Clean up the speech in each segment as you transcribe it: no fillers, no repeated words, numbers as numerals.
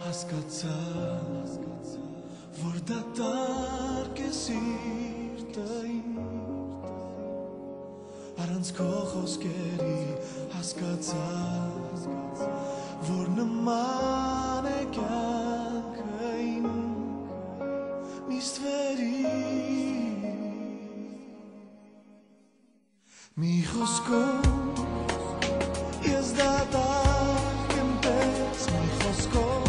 Հասկացա, որ դատարկ է սիրտը իմ, առանց քո խոսքերի հասկացա, որ նման է կյանքը իմ, միստվերի մի խոսքով ես դատարկ եմ պես, մի խոսքով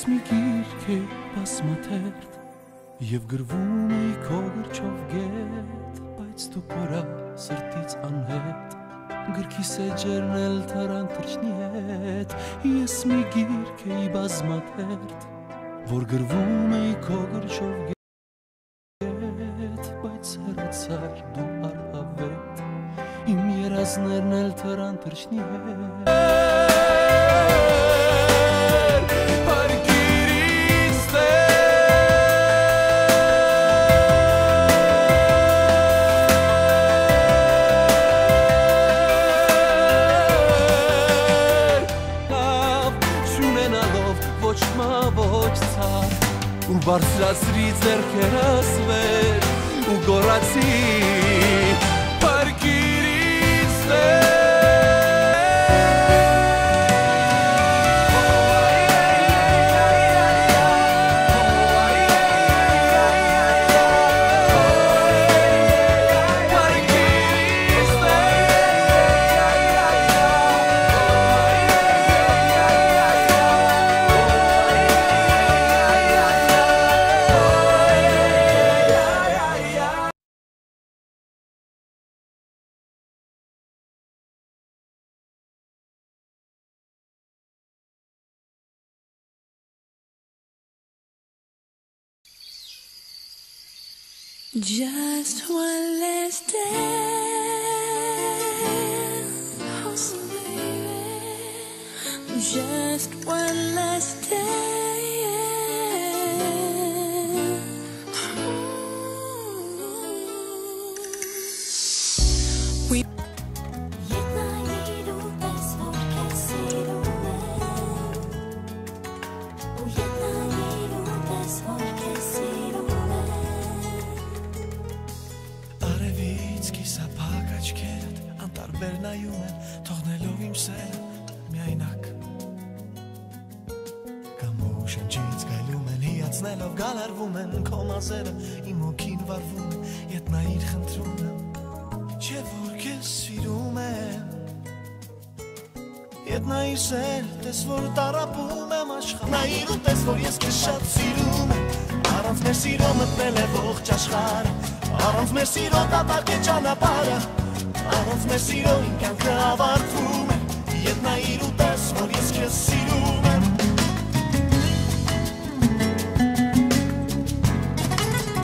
մի գիրք է բազմաթերթ Եվ գրվում էի քո գրչով գետ Բայց դու կորա սրտից անհետ Գրքիս էջերն էլ թարան թրջնի հետ Ես մի գիրք էի բազմաթերթ Որ գրվում էի քո գրչով գետ Բայց հեռացար դու առհավետ Իմ երազներն էլ թարան թրջնի հետ ու բարձրացրի ձեռքերս վեր ու գոռացի Պարկիրից Just one last dance, baby. Just one last dance. We Բերնայում են, թողնելով իմ սերը միայնակ Կամ ու շնչից գայլում են, հիացնելով գալարվում են Քո մազերը իմ հոգին վարվում են, ետ նայիր խնդրում եմ Չէ որ քեզ սիրում եմ Ետ նայիր սեր, տես որ տարապում եմ աշխարհ Նայիր ու տես որ ես քեզ շատ սիրում եմ Առանց մեր սիրո մտնել է ողջ աշխարհը Առանց մեր սիրո դատարկ է ճանապարհը Առանց մեր սիրո իմ կյանքը ավարտվում